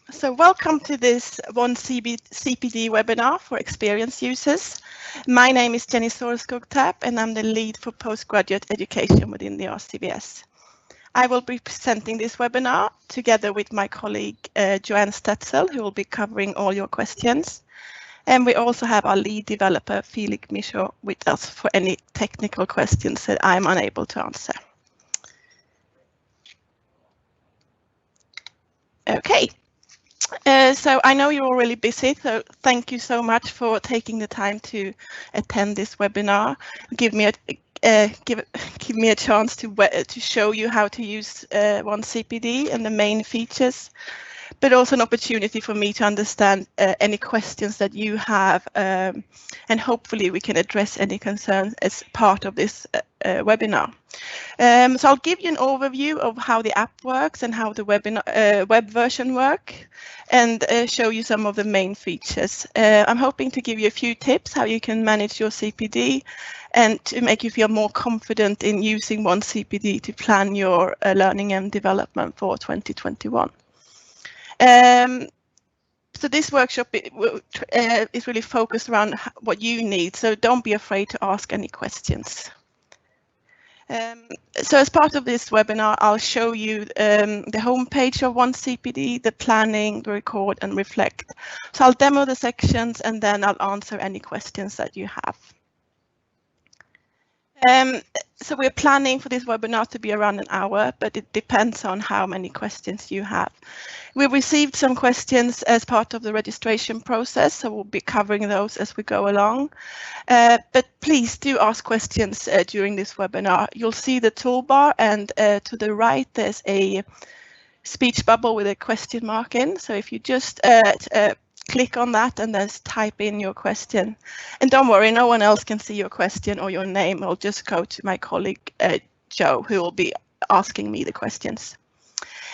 So welcome to this CPD webinar for experienced users. My name is Jenny Soreskog-Tapp and I'm the lead for postgraduate education within the RCVS. I will be presenting this webinar together with my colleague Joanne Stetzel, who will be covering all your questions. And we also have our lead developer, Felix Michaud, with us for any technical questions that I'm unable to answer. Okay. So I know you're all really busy, so thank you so much for taking the time to attend this webinar. Give me a chance to show you how to use OneCPD and the main features, but also an opportunity for me to understand any questions that you have, and hopefully we can address any concerns as part of this webinar. So I'll give you an overview of how the app works and how the web version works, and show you some of the main features. I'm hoping to give you a few tips how you can manage your CPD and to make you feel more confident in using OneCPD to plan your learning and development for 2021. So this workshop is really focused around what you need, so don't be afraid to ask any questions. So as part of this webinar, I'll show you the homepage of OneCPD, the planning, the record and reflect. So I'll demo the sections and then I'll answer any questions that you have. So we're planning for this webinar to be around an hour, but it depends on how many questions you have. We received some questions as part of the registration process, so we'll be covering those as we go along. But please do ask questions during this webinar. You'll see the toolbar, and to the right there's a speech bubble with a question mark in. So if you just click on that and then type in your question. And don't worry, no one else can see your question or your name. I'll just go to my colleague Joe, who will be asking me the questions.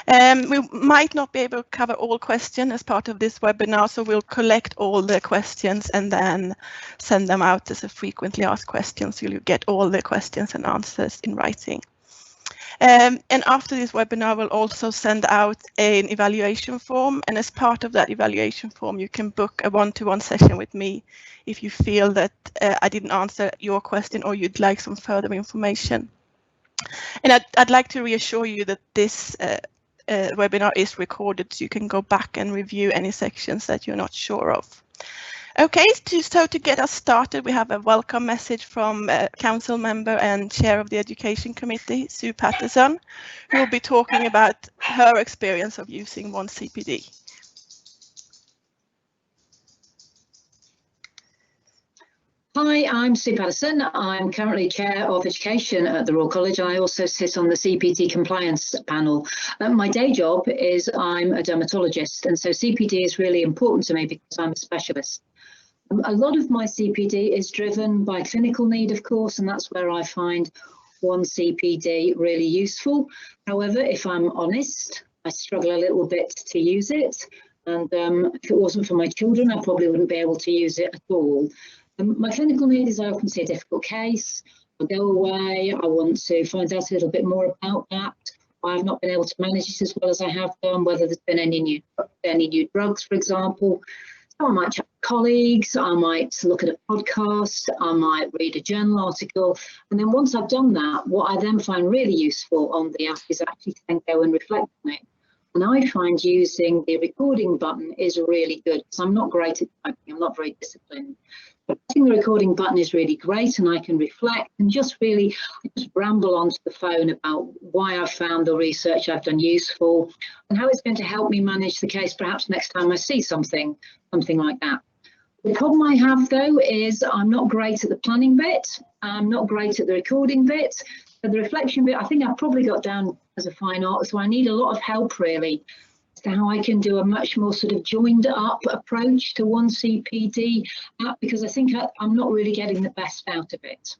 We might not be able to cover all questions as part of this webinar, so we'll collect all the questions and then send them out as a frequently asked questions, so you'll get all the questions and answers in writing. And after this webinar, we'll also send out an evaluation form, and as part of that evaluation form, you can book a one-to-one session with me if you feel that I didn't answer your question or you'd like some further information. And I'd like to reassure you that this webinar is recorded, so you can go back and review any sections that you're not sure of. Okay, so to get us started, we have a welcome message from Council Member and Chair of the Education Committee, Sue Paterson, who will be talking about her experience of using OneCPD. Hi, I'm Sue Paterson. I'm currently Chair of Education at the Royal College. I also sit on the CPD compliance panel. My day job is I'm a dermatologist, and so CPD is really important to me because I'm a specialist. A lot of my CPD is driven by clinical need, of course, and that's where I find OneCPD really useful. However, if I'm honest, I struggle a little bit to use it. And if it wasn't for my children, I probably wouldn't be able to use it at all. My clinical need is I often see a difficult case, I go away, I want to find out a little bit more about that. I've not been able to manage it as well as I have done, whether there's been any new drugs, for example. So I might chat with colleagues, I might look at a podcast, I might read a journal article. And then once I've done that, what I then find really useful on the app is actually to then go and reflect on it. And I find using the recording button is really good, because I'm not great at typing, I'm not very disciplined. But pressing the recording button is really great, and I can reflect and just ramble onto the phone about why I found the research I've done useful and how it's going to help me manage the case perhaps next time I see something like that. The problem I have, though, is I'm not great at the planning bit. I'm not great at the recording bit. So the reflection bit, I think I've probably got down as a fine art, so I need a lot of help, really, as to how I can do a much more sort of joined up approach to OneCPD app, because I think I'm not really getting the best out of it.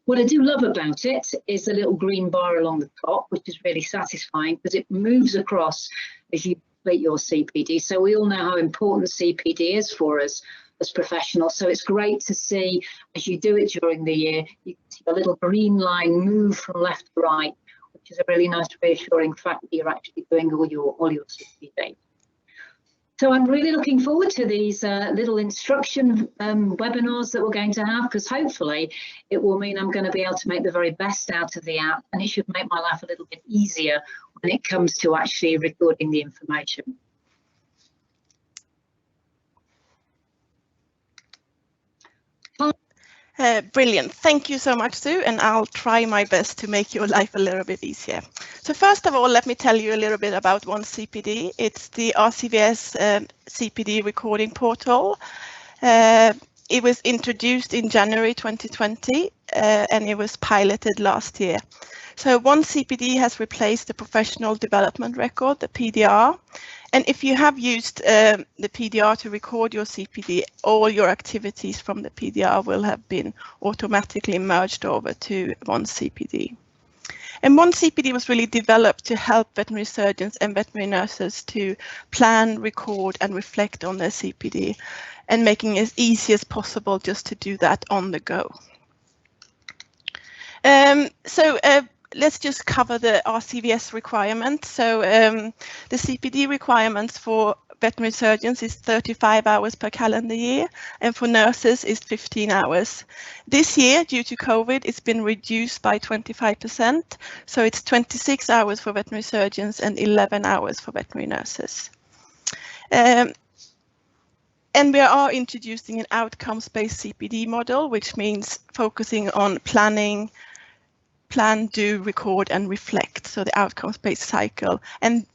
What I do love about it is the little green bar along the top, which is really satisfying because it moves across as you complete your CPD. So we all know how important CPD is for us as professionals. So it's great to see as you do it during the year, you can see a little green line move from left to right, which is a really nice reassuring fact that you're actually doing all your CPD. So I'm really looking forward to these little instruction webinars that we're going to have, because hopefully it will mean I'm going to be able to make the very best out of the app, and it should make my life a little bit easier when it comes to actually recording the information. Brilliant. Thank you so much, Sue, and I'll try my best to make your life a little bit easier. So first of all, let me tell you a little bit about OneCPD. It's the RCVS CPD recording portal. It was introduced in January 2020 and it was piloted last year. So OneCPD has replaced the professional development record, the PDR. And if you have used the PDR to record your CPD, all your activities from the PDR will have been automatically merged over to OneCPD. And OneCPD was really developed to help veterinary surgeons and veterinary nurses to plan, record and reflect on their CPD, and making it as easy as possible just to do that on the go. Let's just cover the RCVS requirements. So the CPD requirements for veterinary surgeons is 35 hours per calendar year, and for nurses is 15 hours. This year, due to COVID, it's been reduced by 25%. So it's 26 hours for veterinary surgeons and 11 hours for veterinary nurses. And we are introducing an outcomes-based CPD model, which means focusing on planning, plan, do, record and reflect. So the outcomes-based cycle, and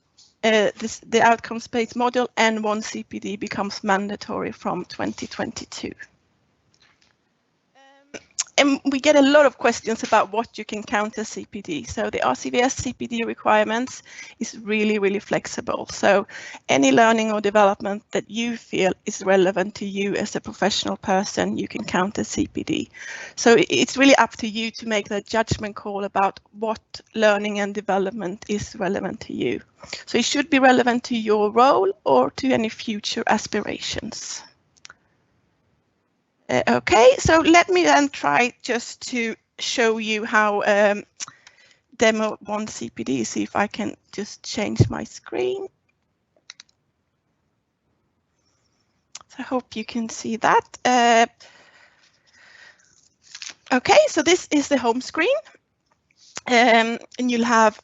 the outcomes-based model and OneCPD becomes mandatory from 2022. And we get a lot of questions about what you can count as CPD. So the RCVS CPD requirements is really, really flexible. So any learning or development that you feel is relevant to you as a professional person, you can count as CPD. So it's really up to you to make that judgment call about what learning and development is relevant to you. So it should be relevant to your role or to any future aspirations. Okay, so let me then try just to show you how demo OneCPD, see if I can just change my screen. So I hope you can see that. Okay, so this is the home screen. And you'll have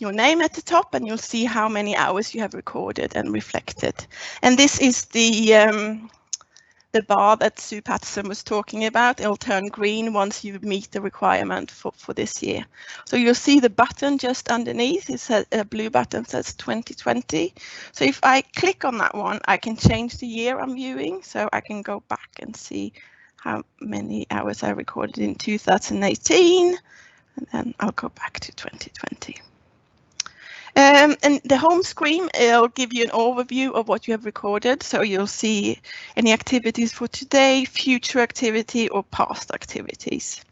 your name at the top, and you'll see how many hours you have recorded and reflected. And this is the bar that Sue Paterson was talking about. It'll turn green once you meet the requirement for this year. So you'll see the button just underneath. It says a blue button says 2020. So if I click on that one, I can change the year I'm viewing. So I can go back and see how many hours I recorded in 2018. And then I'll go back to 2020. And the home screen, it'll give you an overview of what you have recorded. So you'll see any activities for today, future activity or past activities.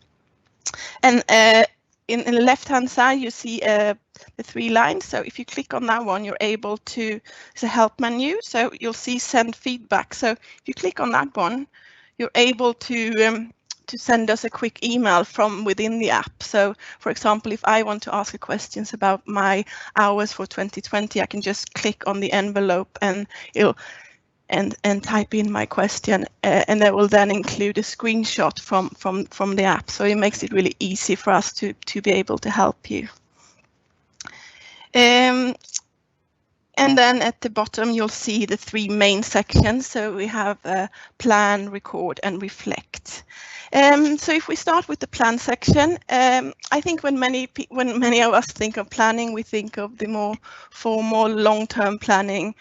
And in the left-hand side, you see the 3 lines. So if you click on that one, you're able to, it's a help menu. So you'll see send feedback. So if you click on that one, you're able to send us a quick email from within the app. So for example, if I want to ask questions about my hours for 2020, I can just click on the envelope and and type in my question, and that will then include a screenshot from the app. So it makes it really easy for us to be able to help you. And then at the bottom, you'll see the 3 main sections. So we have plan, record, and reflect. So if we start with the plan section, I think when many of us think of planning, we think of the more formal long-term planning,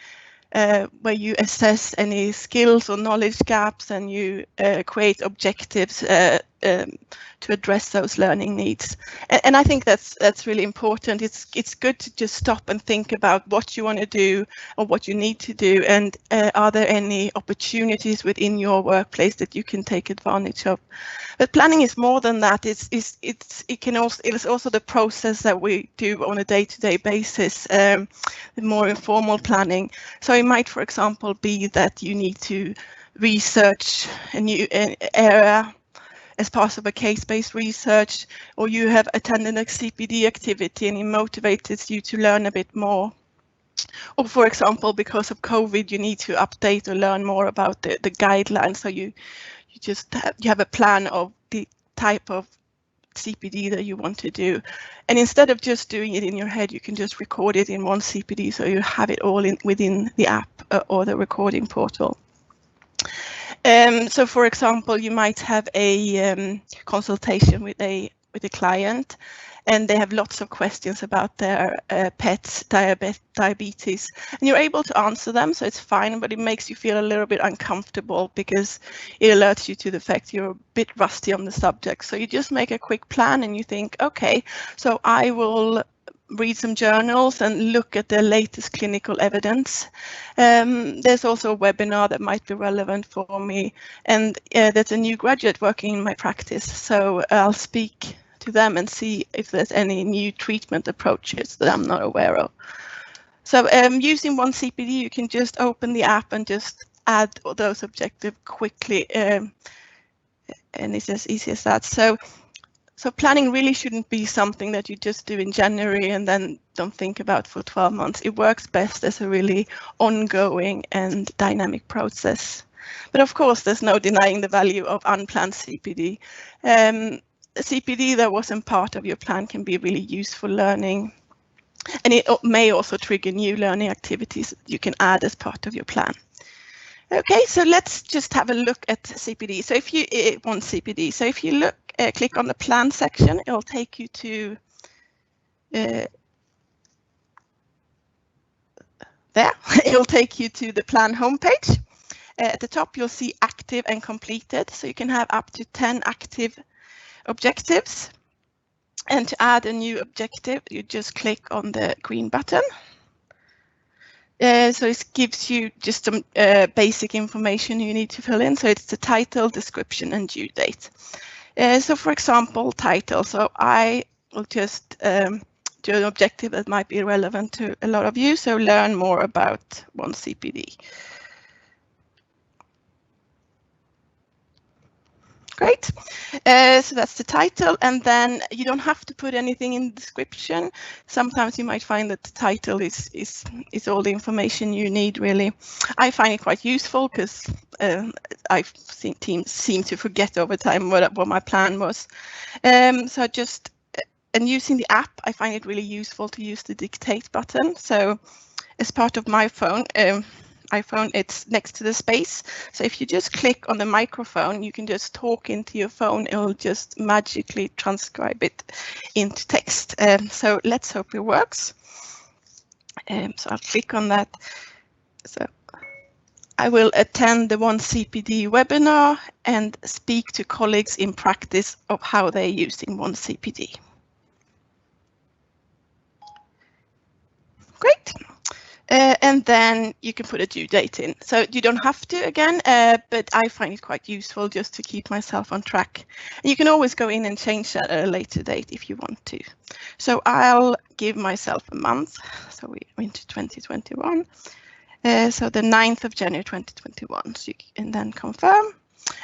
where you assess any skills or knowledge gaps, and you create objectives to address those learning needs. And I think that's really important. It's good to just stop and think about what you want to do or what you need to do, and are there any opportunities within your workplace that you can take advantage of. But planning is more than that. It's also the process that we do on a day-to-day basis, the more informal planning. So it might, for example, be that you need to research a new area as part of a case-based research, or you have attended a CPD activity and it motivates you to learn a bit more. Or for example, because of COVID, you need to update or learn more about the guidelines. So you just have a plan of the type of CPD that you want to do. And instead of just doing it in your head, you can just record it in one CPD, so you have it all within the app or the recording portal. So for example, you might have a consultation with a client, and they have lots of questions about their pets, diabetes, and you're able to answer them, so it's fine, but it makes you feel a little bit uncomfortable because it alerts you to the fact you're a bit rusty on the subject. So you just make a quick plan and you think, okay, so I will read some journals and look at the latest clinical evidence. There's also a webinar that might be relevant for me, and there's a new graduate working in my practice, so I'll speak to them and see if there's any new treatment approaches that I'm not aware of. So using one CPD, you can just open the app and just add those objectives quickly, and it's as easy as that. So planning really shouldn't be something that you just do in January and then don't think about for 12 months. It works best as a really ongoing and dynamic process. But of course, there's no denying the value of unplanned CPD. A CPD that wasn't part of your plan can be really useful learning, and it may also trigger new learning activities that you can add as part of your plan. Okay, so let's just have a look at CPD. So if you want CPD, so if you look, click on the plan section, it'll take you to there. It'll take you to the plan homepage. At the top, you'll see active and completed. So you can have up to 10 active objectives. And to add a new objective, you just click on the green button. So it gives you just some basic information you need to fill in. So it's the title, description, and due date. So for example, title. So I will just do an objective that might be relevant to a lot of you. So learn more about one CPD. Great. So that's the title, and then you don't have to put anything in the description. Sometimes you might find that the title is all the information you need, really. I find it quite useful because I've seen teams seem to forget over time what my plan was. So just, and using the app, I find it really useful to use the dictate button. So as part of my phone, iPhone, it's next to the space. So if you just click on the microphone, you can just talk into your phone. It will just magically transcribe it into text. So let's hope it works. So I'll click on that. So I will attend the One CPD webinar and speak to colleagues in practice of how they're using One CPD. Great. And then you can put a due date in. So you don't have to again, but I find it quite useful just to keep myself on track. And you can always go in and change that at a later date if you want to. So I'll give myself a month. So we're into 2021. So the 9th of January 2021. So you can then confirm.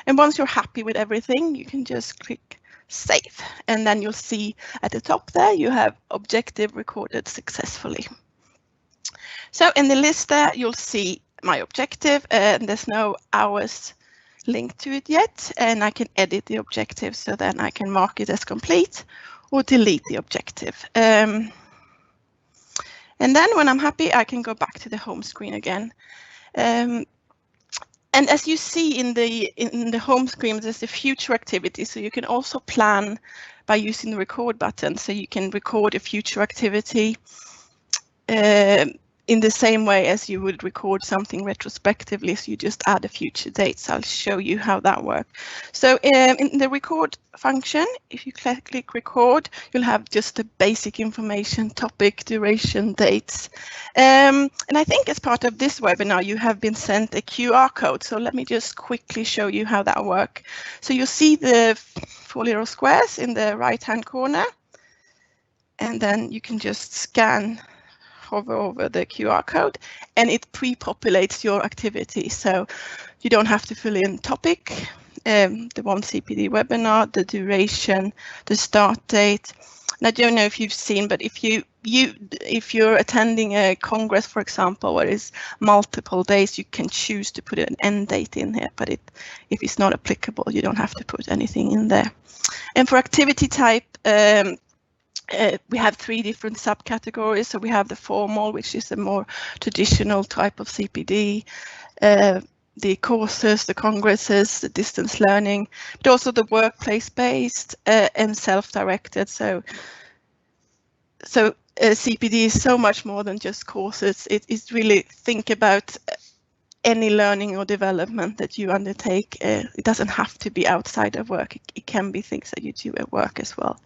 And once you're happy with everything, you can just click save. And then you'll see at the top there, you have objective recorded successfully. So in the list there, you'll see my objective, and there's no hours linked to it yet, and I can edit the objective, so then I can mark it as complete or delete the objective. And then when I'm happy, I can go back to the home screen again. And as you see in the home screen, there's the future activity, so you can also plan by using the record button, so you can record a future activity in the same way as you would record something retrospectively, so you just add a future date. So I'll show you how that works. So in the record function, if you click record, you'll have just the basic information, topic, duration, dates. And I think as part of this webinar, you have been sent a QR code. So let me just quickly show you how that works. So you'll see the 4 little squares in the right-hand corner, and then you can just scan, hover over the QR code, and it pre-populates your activity. So you don't have to fill in topic, the One CPD webinar, the duration, the start date, And I don't know if you've seen, but if you're attending a congress, for example, where it's multiple days, you can choose to put an end date in here, but if it's not applicable, you don't have to put anything in there. And for activity type, we have 3 different subcategories. So we have the formal, which is a more traditional type of CPD, the courses, the congresses, the distance learning, but also the workplace-based and self-directed. So CPD is so much more than just courses. It is really think about any learning or development that you undertake. It doesn't have to be outside of work. It can be things that you do at work as well.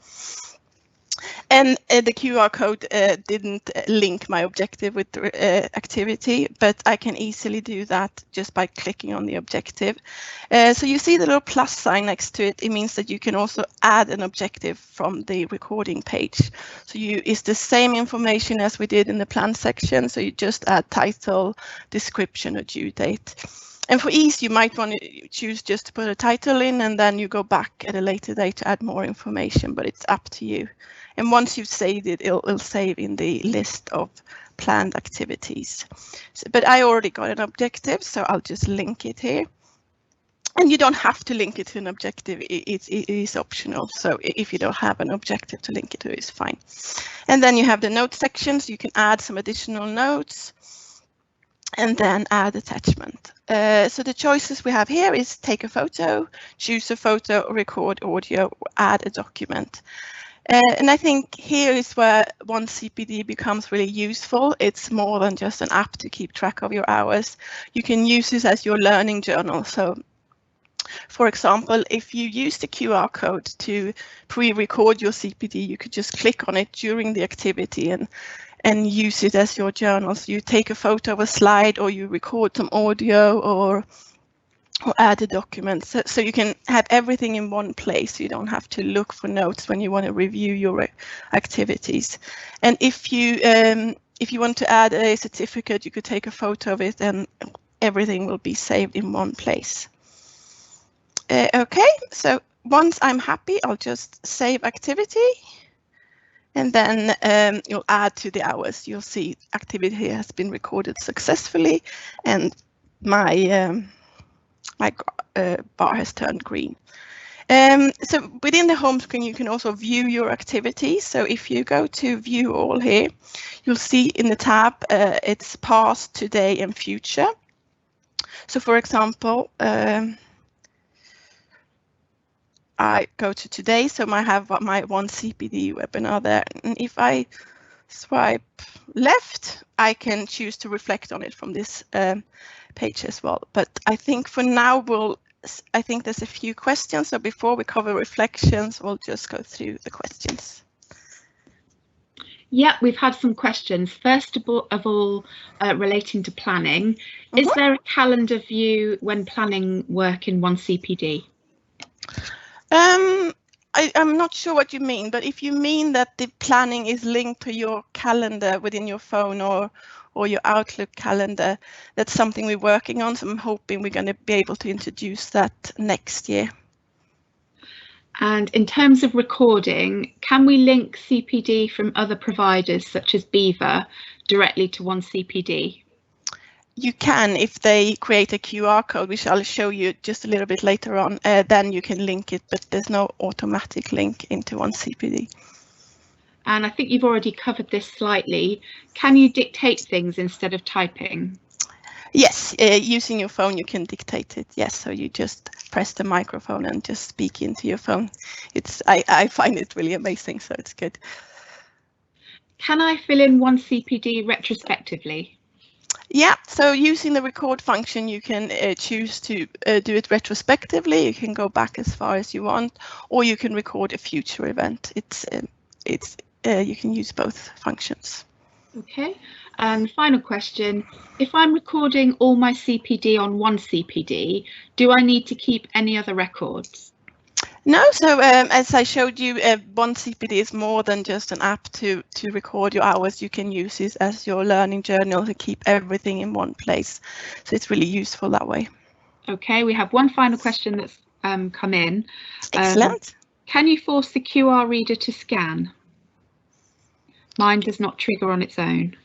And the QR code didn't link my objective with the activity, but I can easily do that just by clicking on the objective. So you see the little plus sign next to it. It means that you can also add an objective from the recording page. So it's the same information as we did in the plan section. So you just add title, description, or due date. And for ease, you might want to choose just to put a title in, and then you go back at a later date to add more information, but it's up to you. And once you've saved it, it'll save in the list of planned activities. But I already got an objective, so I'll just link it here. And you don't have to link it to an objective. It is optional. So if you don't have an objective to link it to, it's fine. And then you have the note section, so you can add some additional notes and then add attachment. So the choices we have here is take a photo, choose a photo, record audio, add a document. And I think here is where OneCPD becomes really useful. It's more than just an app to keep track of your hours. You can use this as your learning journal. So, for example, if you use the QR code to pre-record your CPD, you could just click on it during the activity and use it as your journal. So you take a photo of a slide, or you record some audio, or add a document, so you can have everything in one place. You don't have to look for notes when you want to review your activities. And if you want to add a certificate, you could take a photo of it, and everything will be saved in one place. Okay, so once I'm happy, I'll just save activity, and then you'll add to the hours. You'll see activity has been recorded successfully, and my bar has turned green. So within the home screen, you can also view your activities. So if you go to view all here, you'll see in the tab, it's past, today, and future. So for example, I go to today, so I have my OneCPD webinar there. And if I swipe left, I can choose to reflect on it from this page as well. But I think for now, I think there's a few questions. So before we cover reflections, we'll just go through the questions. Yeah, we've had some questions. First of all, relating to planning. Is there a calendar view when planning work in OneCPD? I'm not sure what you mean, but if you mean that the planning is linked to your calendar within your phone or your Outlook calendar, that's something we're working on. So I'm hoping we're going to be able to introduce that next year. And in terms of recording, can we link CPD from other providers such as Beaver directly to OneCPD? You can, if they create a QR code, which I'll show you just a little bit later on, then you can link it, but there's no automatic link into OneCPD. And I think you've already covered this slightly. Can you dictate things instead of typing? Yes, using your phone, you can dictate it. Yes, so you just press the microphone and just speak into your phone. I find it really amazing, so it's good. Can I fill in OneCPD retrospectively? Yeah, so using the record function, you can choose to do it retrospectively. You can go back as far as you want, or you can record a future event. You can use both functions. Okay, and final question. If I'm recording all my CPD on OneCPD, do I need to keep any other records? No, so as I showed you, OneCPD is more than just an app to record your hours. You can use this as your learning journal to keep everything in one place. So it's really useful that way. Okay, we have one final question that's come in. Excellent. Can you force the QR reader to scan? Mine does not trigger on its own.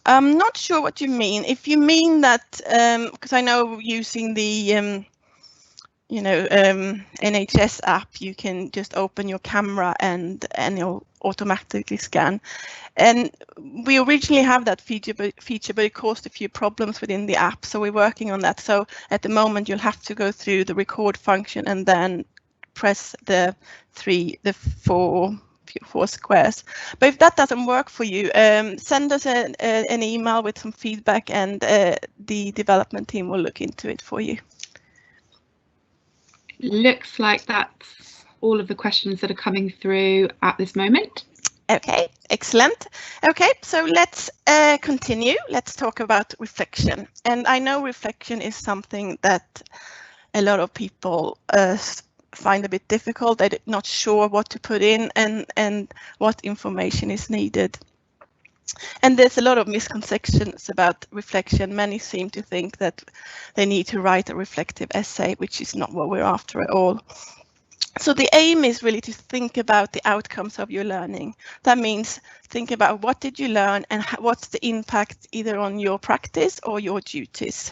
I'm not sure what you mean. If you mean that, because I know using the NHS app, you can just open your camera and it'll automatically scan. And we originally have that feature, but it caused a few problems within the app, so we're working on that. So at the moment, you'll have to go through the record function and then press the four squares. But if that doesn't work for you, send us an email with some feedback, and the development team will look into it for you. Looks like that's all of the questions that are coming through at this moment. Okay, excellent. Okay, so let's continue. Let's talk about reflection. And I know reflection is something that a lot of people find a bit difficult. They're not sure what to put in and what information is needed. And there's a lot of misconceptions about reflection. Many seem to think that they need to write a reflective essay, which is not what we're after at all. So the aim is really to think about the outcomes of your learning. That means think about what did you learn and what's the impact either on your practice or your duties.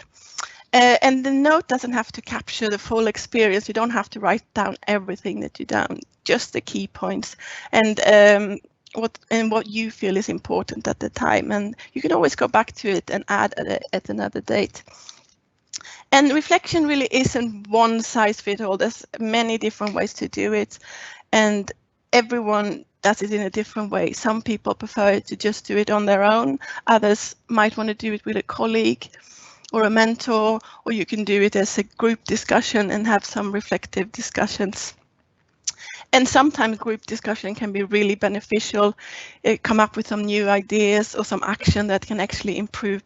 And the note doesn't have to capture the full experience. You don't have to write down everything that you done, just the key points and what you feel is important at the time. And you can always go back to it and add at another date. And reflection really isn't one size fits all. There's many different ways to do it, and everyone does it in a different way. Some people prefer to just do it on their own. Others might want to do it with a colleague or a mentor, or you can do it as a group discussion and have some reflective discussions. And sometimes group discussion can be really beneficial, come up with some new ideas or some action that can actually improve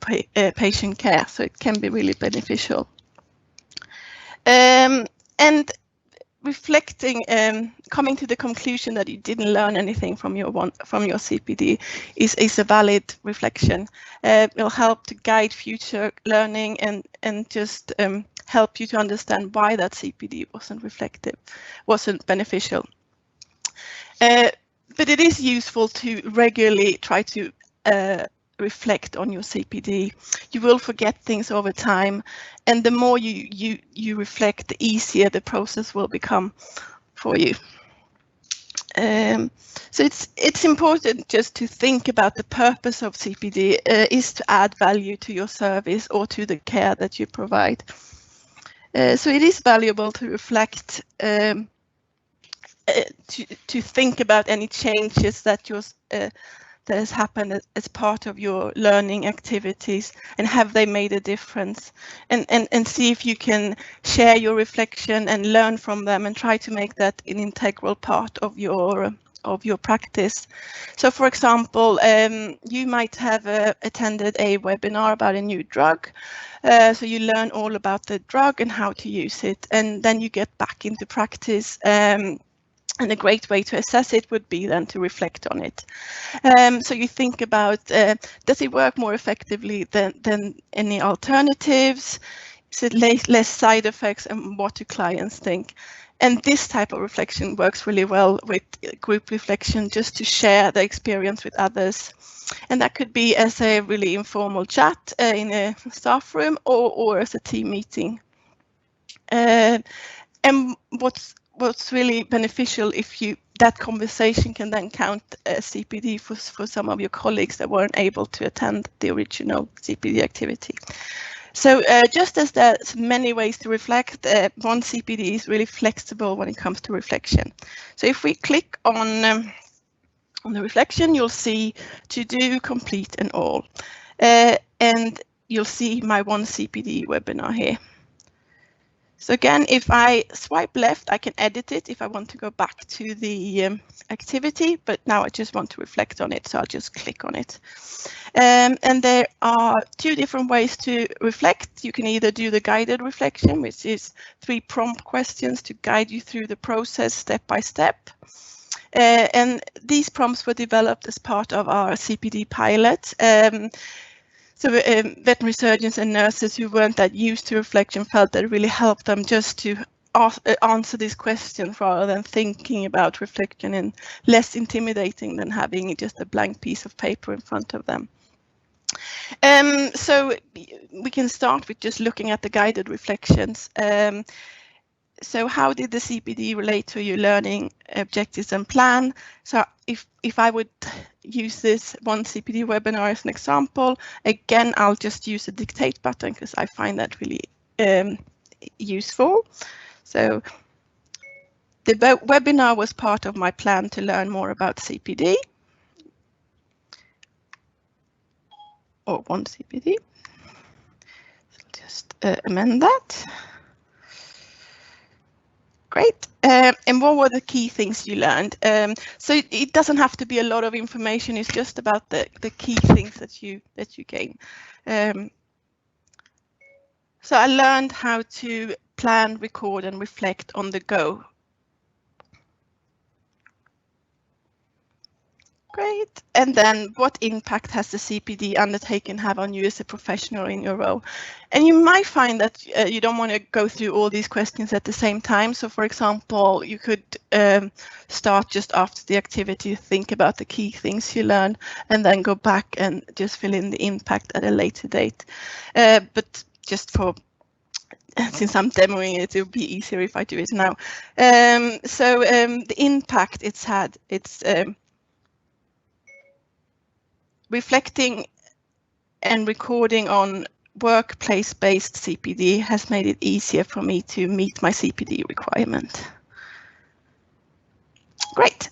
patient care. So it can be really beneficial. And reflecting, coming to the conclusion that you didn't learn anything from your CPD is a valid reflection. It'll help to guide future learning and just help you to understand why that CPD wasn't beneficial. But it is useful to regularly try to reflect on your CPD. You will forget things over time, and the more you reflect, the easier the process will become for you. So it's important just to think about the purpose of CPD is to add value to your service or to the care that you provide. So it is valuable to reflect, to think about any changes that has happened as part of your learning activities, and have they made a difference, and see if you can share your reflection and learn from them and try to make that an integral part of your practice. So for example, you might have attended a webinar about a new drug, so you learn all about the drug and how to use it, and then you get back into practice. And a great way to assess it would be then to reflect on it. So you think about, does it work more effectively than any alternatives? Is it less side effects, and what do clients think? And this type of reflection works really well with group reflection, just to share the experience with others. And that could be as a really informal chat in a staff room or as a team meeting. And what's really beneficial, if that conversation can then count as CPD for some of your colleagues that weren't able to attend the original CPD activity. So just as there's many ways to reflect, one CPD is really flexible when it comes to reflection. So if we click on the reflection, you'll see to do, complete, and all. And you'll see my one CPD webinar here. So again, if I swipe left, I can edit it if I want to go back to the activity, but now I just want to reflect on it, so I'll just click on it. And there are two different ways to reflect. You can either do the guided reflection, which is 3 prompt questions to guide you through the process step by step. And these prompts were developed as part of our CPD pilot. So veterinary surgeons and nurses who weren't that used to reflection felt that it really helped them just to answer these questions rather than thinking about reflection, and less intimidating than having just a blank piece of paper in front of them. So we can start with just looking at the guided reflections. So how did the CPD relate to your learning objectives and plan? So if I would use this one CPD webinar as an example, again, I'll just use the dictate button because I find that really useful. So the webinar was part of my plan to learn more about CPD, or one CPD. So just amend that. Great. And what were the key things you learned? So it doesn't have to be a lot of information. It's just about the key things that you gain. So I learned how to plan, record, and reflect on the go. Great. And then what impact has the CPD undertaken have on you as a professional in your role? And you might find that you don't want to go through all these questions at the same time. So for example, you could start just after the activity, think about the key things you learned, and then go back and just fill in the impact at a later date. But just since I'm demoing it, it would be easier if I do it now. The impact it's had, it's reflecting and recording on workplace-based CPD has made it easier for me to meet my CPD requirement. Great,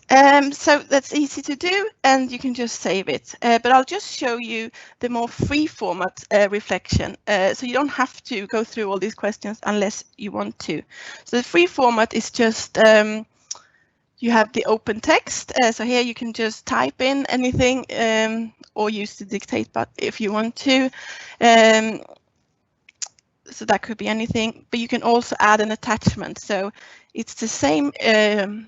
so that's easy to do and you can just save it. But I'll just show you the more free format reflection. So you don't have to go through all these questions unless you want to. So the free format is just you have the open text. So here you can just type in anything or use the dictate button if you want to. So that could be anything, but you can also add an attachment. So it's the same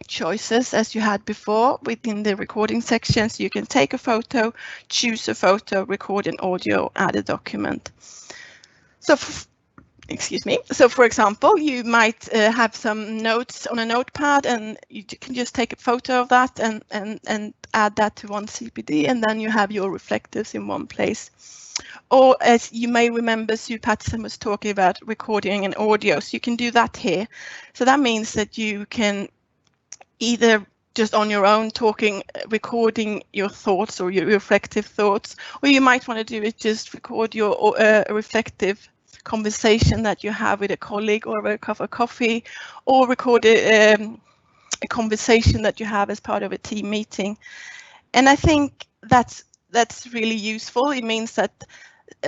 choices as you had before within the recording section. So you can take a photo, choose a photo, record an audio, add a document. So excuse me. So for example, you might have some notes on a notepad and you can just take a photo of that and add that to one CPD, and then you have your reflectives in one place. Or as you may remember, Sue Paterson was talking about recording an audio, so you can do that here. So that means that you can either just on your own talking, recording your thoughts or your reflective thoughts, or you might want to do it just record your reflective conversation that you have with a colleague or over a cup of coffee, or record a conversation that you have as part of a team meeting. And I think that's really useful. It means that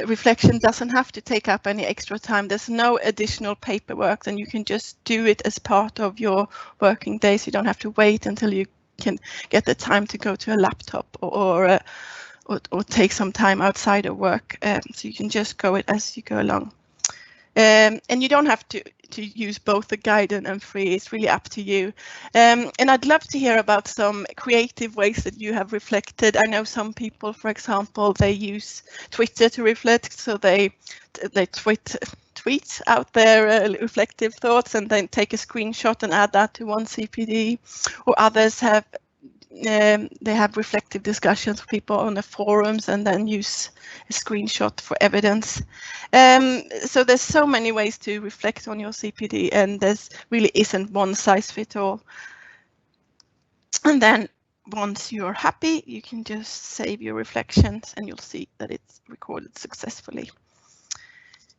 reflection doesn't have to take up any extra time. There's no additional paperwork, and you can just do it as part of your working days. You don't have to wait until you can get the time to go to a laptop or take some time outside of work. So you can just go it as you go along. And you don't have to use both the guided and free. It's really up to you. And I'd love to hear about some creative ways that you have reflected. I know some people, for example, they use Twitter to reflect, so they tweet out their reflective thoughts and then take a screenshot and add that to one CPD. Or others have they have reflective discussions with people on the forums and then use a screenshot for evidence. So there's so many ways to reflect on your CPD, and there's really isn't one size fits all. And then once you're happy, you can just save your reflections and you'll see that it's recorded successfully.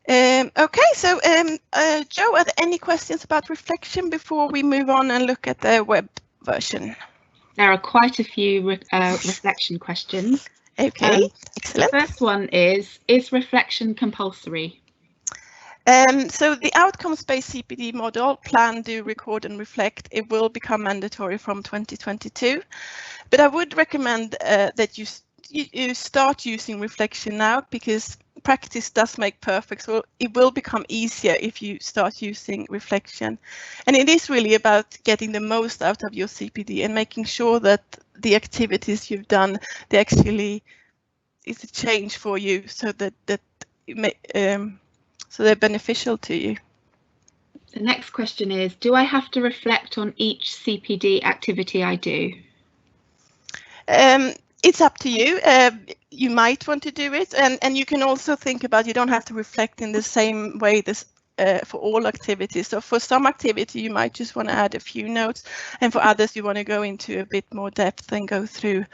Okay, so Joe, are there any questions about reflection before we move on and look at the web version? There are quite a few reflection questions. Okay, excellent. The first one is reflection compulsory? So the outcomes-based CPD model, plan, do, record and reflect, it will become mandatory from 2022. But I would recommend that you start using reflection now, because practice does make perfect. So it will become easier if you start using reflection. And it is really about getting the most out of your CPD and making sure that the activities you've done, they actually is a change for you, so that it may, so they're beneficial to you. The next question is, do I have to reflect on each CPD activity I do? It's up to you. You might want to do it, and you can also think about, you don't have to reflect in the same way this for all activities. So for some activity you might just want to add a few notes, and for others you want to go into a bit more depth and go through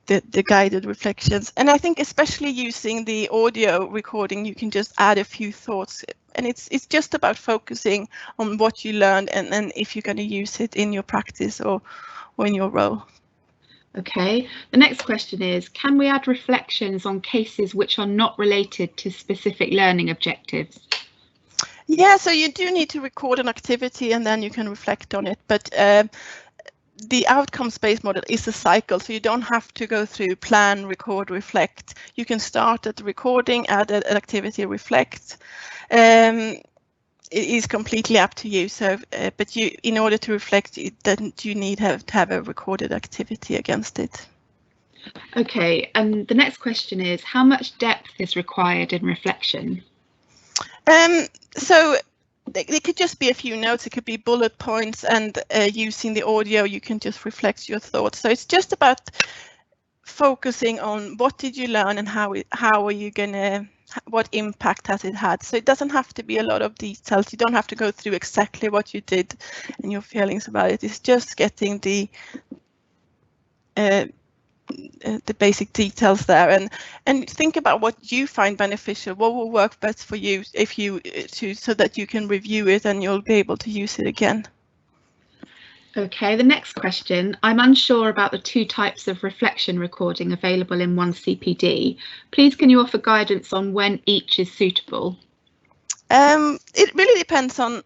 the guided reflections. And I think especially using the audio recording, you can just add a few thoughts, and it's just about focusing on what you learned and if you're going to use it in your practice or in your role. Okay, the next question is, can we add reflections on cases which are not related to specific learning objectives? Yeah, so you do need to record an activity and then you can reflect on it, but the outcomes-based model is a cycle, so you don't have to go through plan, record, reflect. You can start at the recording, add an activity, reflect. It is completely up to you. So, but you, in order to reflect, then you need to have a recorded activity against it. Okay, and the next question is, how much depth is required in reflection? So it could just be a few notes, it could be bullet points, and using the audio you can just reflect your thoughts. So it's just about focusing on what did you learn and how are you gonna, what impact has it had. So it doesn't have to be a lot of details, you don't have to go through exactly what you did and your feelings about it. It's just getting the basic details there, and think about what you find beneficial, what will work best for you if you so that you can review it and you'll be able to use it again. Okay, the next question. I'm unsure about the two types of reflection recording available in one CPD. Please can you offer guidance on when each is suitable? It really depends on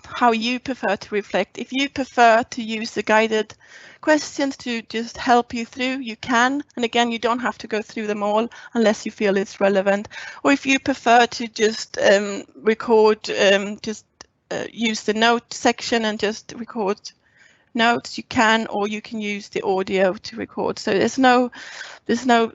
how you prefer to reflect. If you prefer to use the guided questions to just help you through, you can, and again you don't have to go through them all unless you feel it's relevant. Or if you prefer to just record, use the note section and just record notes, you can, or you can use the audio to record. So there's no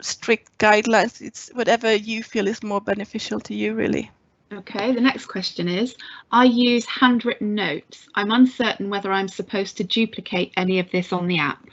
strict guidelines, it's whatever you feel is more beneficial to you, really. Okay, the next question is, I use handwritten notes. I'm uncertain whether I'm supposed to duplicate any of this on the app.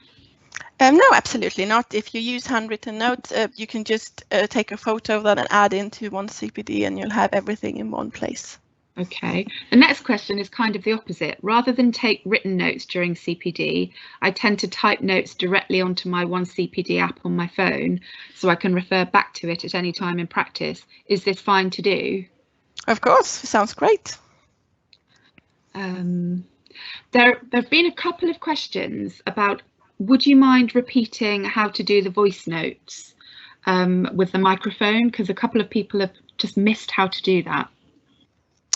No, absolutely not. If you use handwritten notes, you can just take a photo of that and add into one CPD and you'll have everything in one place. Okay, the next question is kind of the opposite. Rather than take written notes during CPD, I tend to type notes directly onto my One CPD app on my phone so I can refer back to it at any time in practice. Is this fine to do? Of course, sounds great. There have been a couple of questions about, would you mind repeating how to do the voice notes with the microphone? Because a couple of people have just missed how to do that.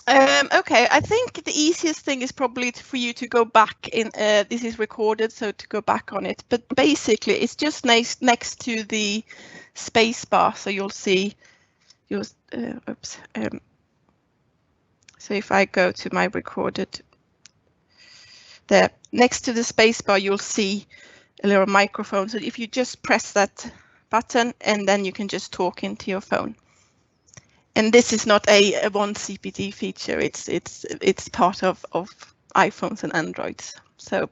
Okay, I think the easiest thing is probably for you to go back in. This is recorded, so to go back on it. But basically, it's just next to the space bar, so you'll see. Oops. So if I go to my recorded, there next to the space bar, you'll see a little microphone. So if you just press that button, and then you can just talk into your phone. And this is not a One CPD feature. It's part of iPhones and Androids. So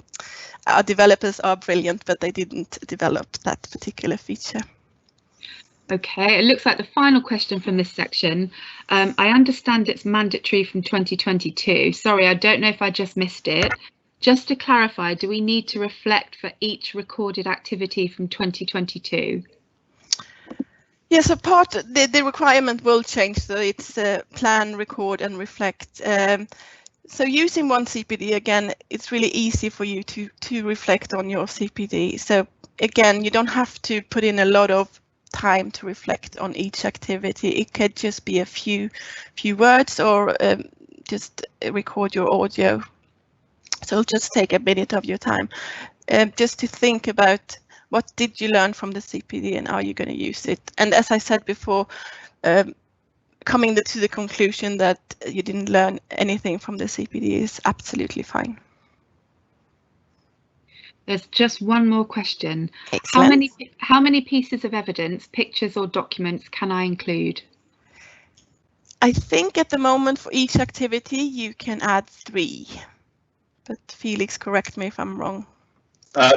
our developers are brilliant, but they didn't develop that particular feature. Okay, it looks like the final question from this section. I understand it's mandatory from 2022. Sorry, I don't know if I just missed it. Just to clarify, do we need to reflect for each recorded activity from 2022? Yes, so the requirement will change. So it's plan, record, and reflect. So using One CPD, again, it's really easy for you to reflect on your CPD. So again, you don't have to put in a lot of time to reflect on each activity. It could just be a few words, or just record your audio. So it'll just take a minute of your time just to think about what did you learn from the CPD and are you going to use it. And as I said before, coming to the conclusion that you didn't learn anything from the CPD is absolutely fine. There's just one more question. Excellent. How many pieces of evidence, pictures or documents can I include? I think at the moment for each activity you can add 3, but Felix, correct me if I'm wrong.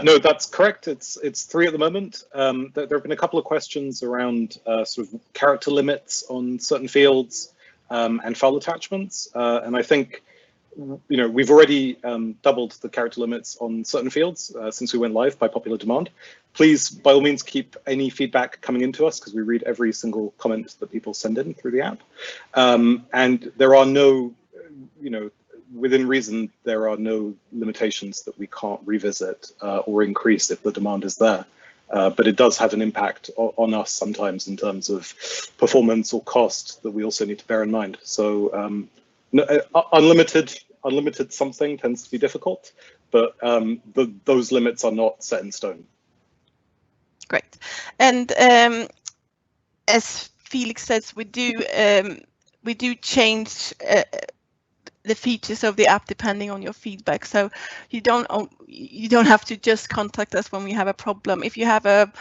No, that's correct. It's 3 at the moment. There have been a couple of questions around sort of character limits on certain fields and file attachments, and I think we've already doubled the character limits on certain fields since we went live by popular demand. Please, by all means, keep any feedback coming into us because we read every single comment that people send in through the app, and there are no, within reason, there are no limitations that we can't revisit or increase if the demand is there. But it does have an impact on us sometimes in terms of performance or cost that we also need to bear in mind. So unlimited something tends to be difficult, but those limits are not set in stone. Great. And as Felix says, we do change the features of the app depending on your feedback. So you don't have to just contact us when we have a problem. If you have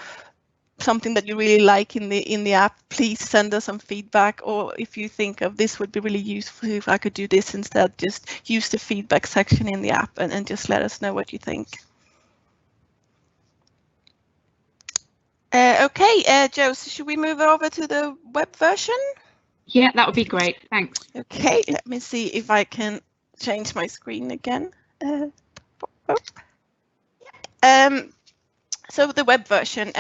something that you really like in the app, please send us some feedback. Or if you think of this would be really useful if I could do this instead, just use the feedback section in the app and just let us know what you think. Okay, Joe, so should we move over to the web version? Yeah, that would be great. Thanks. Okay, let me see if I can change my screen again. So the web version.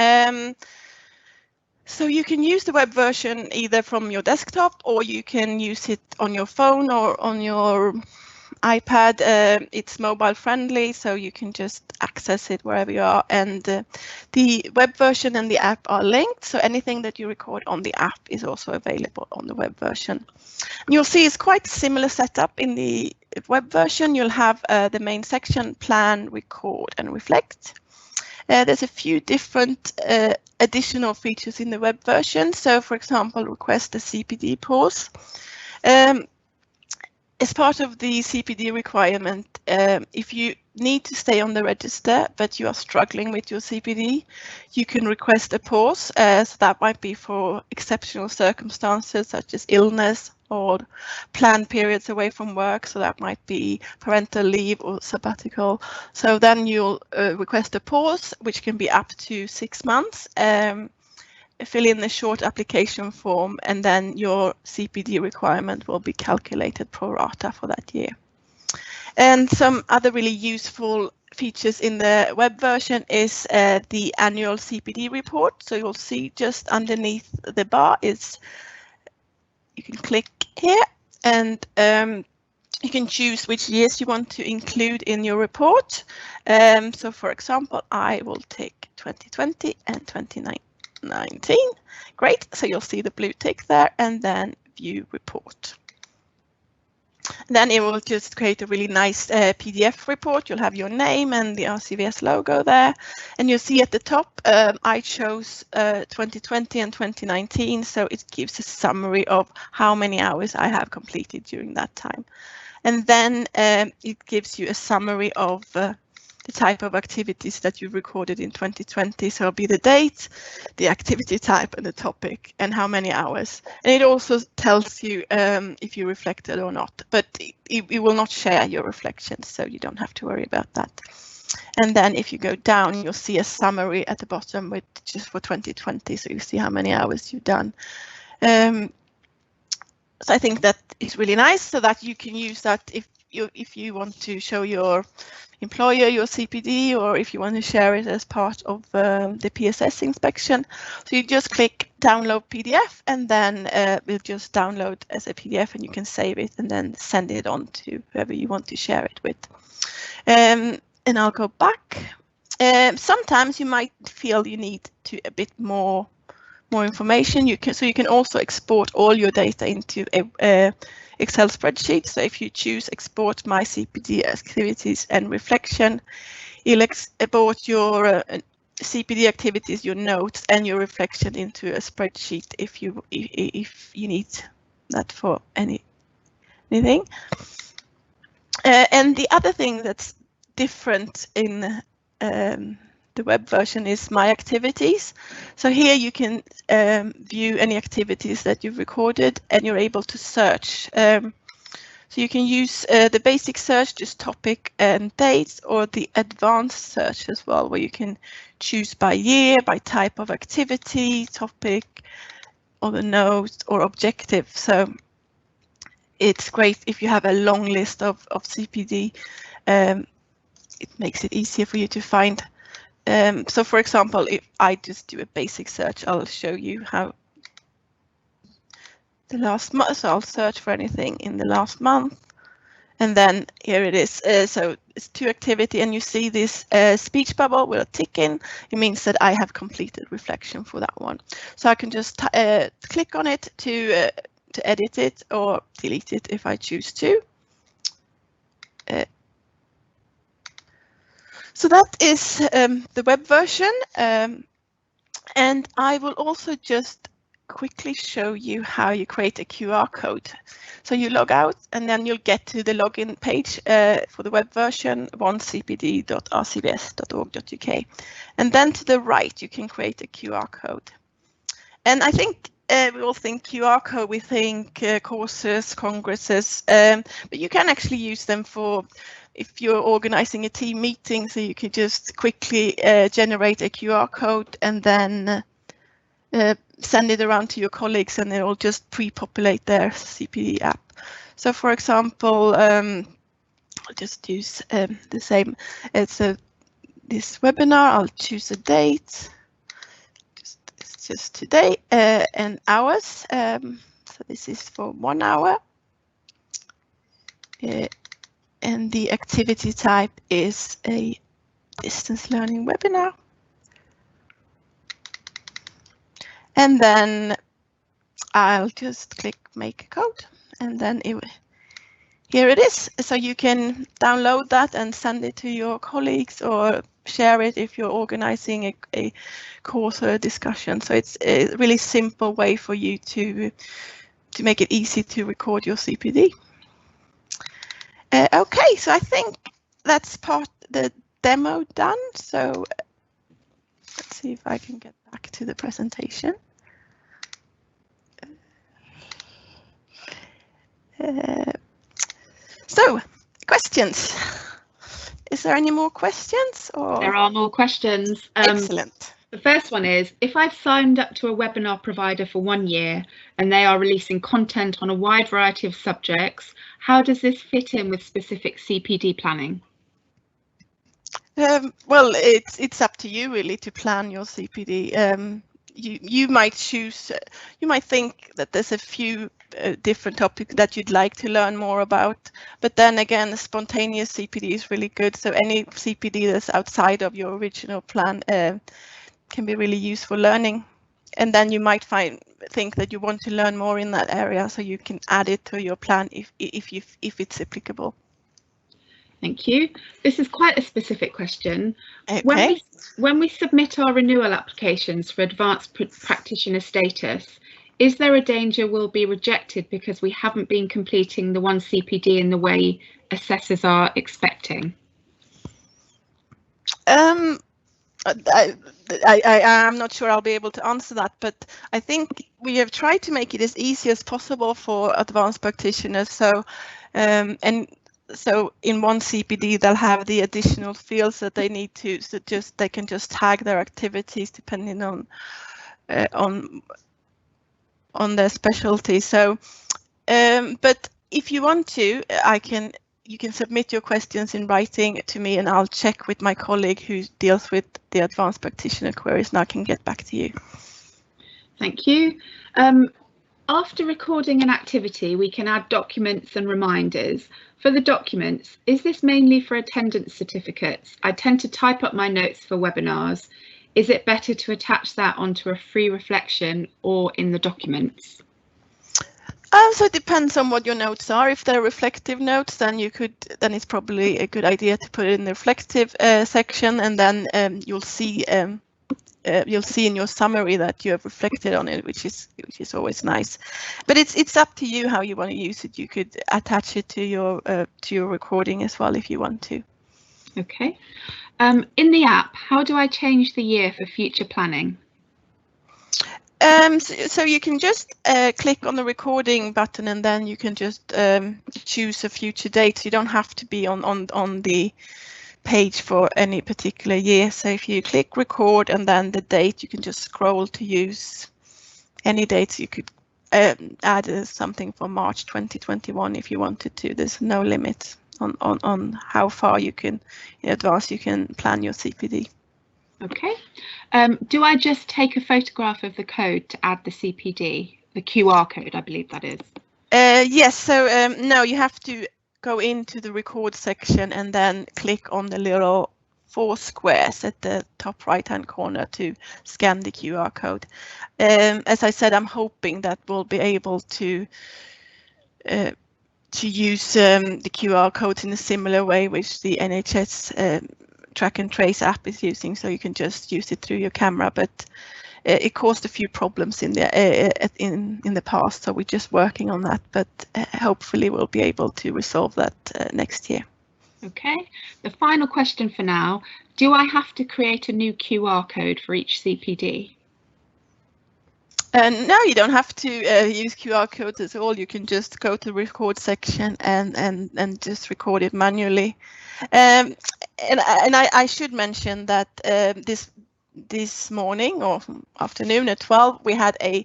So you can use the web version either from your desktop or you can use it on your phone or on your iPad. It's mobile friendly, so you can just access it wherever you are. And the web version and the app are linked, so anything that you record on the app is also available on the web version. And you'll see it's quite similar setup in the web version. You'll have the main section, plan, record, and reflect. There's a few different additional features in the web version. So, for example, request a CPD pause. As part of the CPD requirement, if you need to stay on the register, but you are struggling with your CPD, you can request a pause. So that might be for exceptional circumstances such as illness or planned periods away from work. So that might be parental leave or sabbatical. So then you'll request a pause, which can be up to 6 months. Fill in the short application form, and then your CPD requirement will be calculated pro rata for that year. And some other really useful features in the web version is the annual CPD report. So you'll see just underneath the bar is, you can click here and you can choose which years you want to include in your report. So for example, I will take 2020 and 2019. Great, so you'll see the blue tick there and then view report. And then it will just create a really nice PDF report. You'll have your name and the RCVS logo there. And you'll see at the top, I chose 2020 and 2019. So it gives a summary of how many hours I have completed during that time. And then it gives you a summary of the type of activities that you recorded in 2020. So it'll be the date, the activity type, and the topic, and how many hours. And it also tells you if you reflected or not, but it will not share your reflections, so you don't have to worry about that. And then if you go down, you'll see a summary at the bottom with just for 2020, so you see how many hours you've done. So I think that is really nice, so that you can use that if you want to show your employer your CPD, or if you want to share it as part of the PSS inspection. So you just click download PDF, and then we'll just download as a PDF, and you can save it and then send it on to whoever you want to share it with. And I'll go back. Sometimes you might feel you need a bit more information. You can also export all your data into a Excel spreadsheet. So if you choose export my CPD activities and reflection, you'll export your CPD activities, your notes, and your reflection into a spreadsheet if you need that for anything. And the other thing that's different in the web version is My Activities. So here you can view any activities that you've recorded, and you're able to search. So you can use the basic search, just topic and dates, or the advanced search as well, where you can choose by year, by type of activity, topic, or the notes or objective. So it's great if you have a long list of CPD. It makes it easier for you to find. So for example, if I just do a basic search, I'll show you how the last month. So I'll search for anything in the last month, and then here it is. So it's to activity, and you see this speech bubble with a tick in. It means that I have completed reflection for that one. So I can just click on it to edit it or delete it if I choose to. So that is the web version, and I will also just quickly show you how you create a QR code. So you log out, and then you'll get to the login page for the web version, onecpd.rcvs.org.uk. And then to the right, you can create a QR code. And I think we all think QR code, we think courses, congresses, but you can actually use them for if you're organizing a team meeting, so you can just quickly generate a QR code and then send it around to your colleagues, and it will just pre-populate their CPD app. So for example, I'll just use the same. It's this webinar. I'll choose a date. It's just today and hours. So this is for 1 hour. And the activity type is a distance learning webinar. And then I'll just click make a code, and then here it is. So you can download that and send it to your colleagues, or share it if you're organizing a course or a discussion. So it's a really simple way for you to make it easy to record your CPD. Okay, so I think that's the demo done. So let's see if I can get back to the presentation. So, questions. Is there any more questions? Or? There are more questions. Excellent. The first one is, if I've signed up to a webinar provider for 1 year and they are releasing content on a wide variety of subjects, how does this fit in with specific CPD planning? Well, it's up to you really to plan your CPD. You might choose, you might think that there's a few different topics that you'd like to learn more about, but then again, spontaneous CPD is really good. So any CPD that's outside of your original plan can be really useful learning. And then you might think that you want to learn more in that area, so you can add it to your plan if it's applicable. Thank you. This is quite a specific question. Okay. When we submit our renewal applications for advanced practitioner status, is there a danger we'll be rejected because we haven't been completing the one CPD in the way assessors are expecting? I'm not sure I'll be able to answer that, but I think we have tried to make it as easy as possible for advanced practitioners. So, so in one CPD, they'll have the additional fields that they need to, so they can just tag their activities depending on their specialty. So, but if you want to, you can submit your questions in writing to me, and I'll check with my colleague who deals with the advanced practitioner queries, and I can get back to you. Thank you. After recording an activity, we can add documents and reminders. For the documents, is this mainly for attendance certificates? I tend to type up my notes for webinars. Is it better to attach that onto a free reflection or in the documents? So it depends on what your notes are. If they're reflective notes, then it's probably a good idea to put it in the reflective section, and then you'll see in your summary that you have reflected on it, which is always nice. But it's up to you how you want to use it. You could attach it to your recording as well if you want to. Okay. In the app, how do I change the year for future planning? So you can just click on the recording button, and then you can just choose a future date. You don't have to be on the page for any particular year. So if you click record and then the date, you can just scroll to use any dates. You could add something for March 2021 if you wanted to. There's no limit on how far you can in advance you can plan your CPD. Okay. Do I just take a photograph of the code to add the CPD, the QR code, I believe that is? Yes. So no, you have to go into the record section and then click on the little 4 squares at the top right hand corner to scan the QR code. As I said, I'm hoping that we'll be able to use the QR codes in a similar way which the NHS track and trace app is using, so you can just use it through your camera, but it caused a few problems in the past, so we're just working on that, but hopefully we'll be able to resolve that next year. Okay, the final question for now, do I have to create a new QR code for each CPD? No, you don't have to use QR codes at all. You can just go to the record section and just record it manually. And I should mention that this morning or afternoon at 12 we had a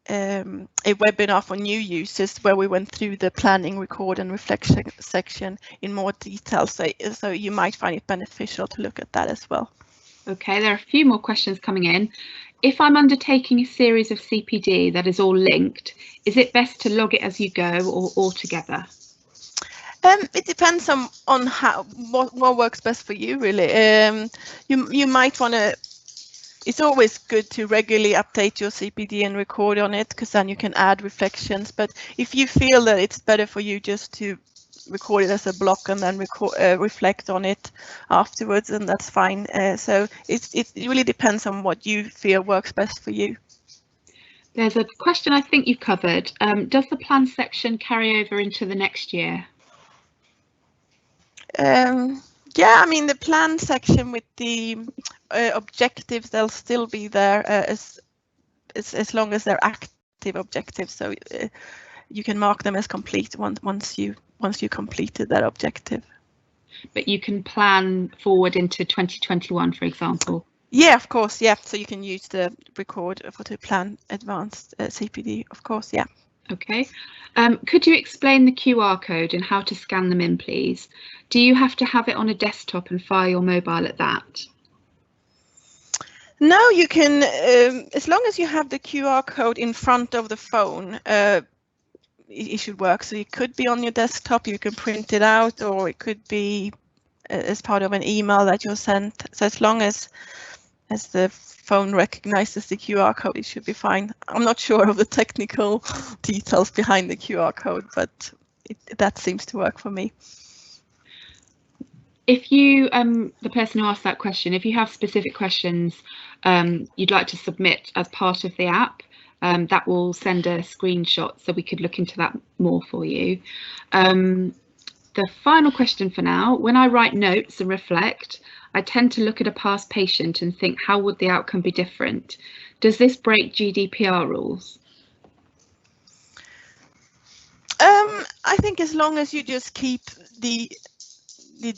webinar for new users where we went through the planning, record and reflection section in more detail. So you might find it beneficial to look at that as well. Okay, there are a few more questions coming in. If I'm undertaking a series of CPD that is all linked, is it best to log it as you go or all together? It depends on what works best for you, really. You might want to. It's always good to regularly update your CPD and record on it, because then you can add reflections. But if you feel that it's better for you just to record it as a block and then reflect on it afterwards, and that's fine. So it really depends on what you feel works best for you. There's a question I think you've covered. Does the plan section carry over into the next year? Yeah, I mean the plan section with the objectives, they'll still be there as long as they're active objectives. So you can mark them as complete once you completed that objective. But you can plan forward into 2021, for example. Yeah, of course. Yeah, so you can use the record to plan advanced CPD, of course. Yeah. Okay. Could you explain the QR code and how to scan them in, please? Do you have to have it on a desktop and fire your mobile at that? No, you can, as long as you have the QR code in front of the phone, it should work. So it could be on your desktop, you can print it out, or it could be as part of an email that you're sent. So as long as the phone recognizes the QR code, it should be fine. I'm not sure of the technical details behind the QR code, but that seems to work for me. If you, the person who asked that question, if you have specific questions you'd like to submit as part of the app, that will send a screenshot so we could look into that more for you. The final question for now, when I write notes and reflect, I tend to look at a past patient and think, how would the outcome be different? Does this break GDPR rules? I think as long as you just keep the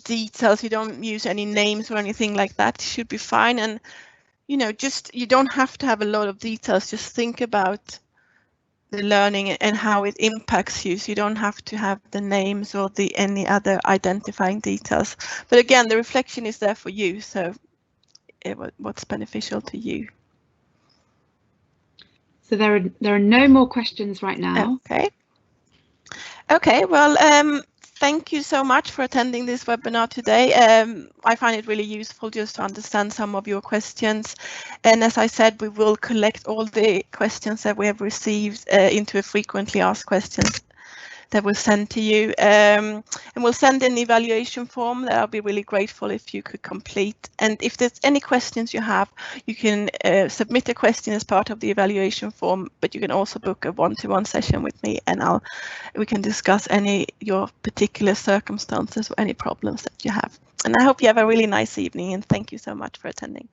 details, you don't use any names or anything like that, it should be fine. And you don't have to have a lot of details. Just think about the learning and how it impacts you. So you don't have to have the names or any other identifying details. But again, the reflection is there for you. So what's beneficial to you. So there are no more questions right now. Okay. Well, thank you so much for attending this webinar today. I find it really useful just to understand some of your questions. And as I said, we will collect all the questions that we have received into a frequently asked questions that we'll send to you. And we'll send an evaluation form that I'll be really grateful if you could complete. And if there's any questions you have, you can submit a question as part of the evaluation form, but you can also book a one-to-one session with me, and we can discuss your particular circumstances or any problems that you have. And I hope you have a really nice evening, and thank you so much for attending.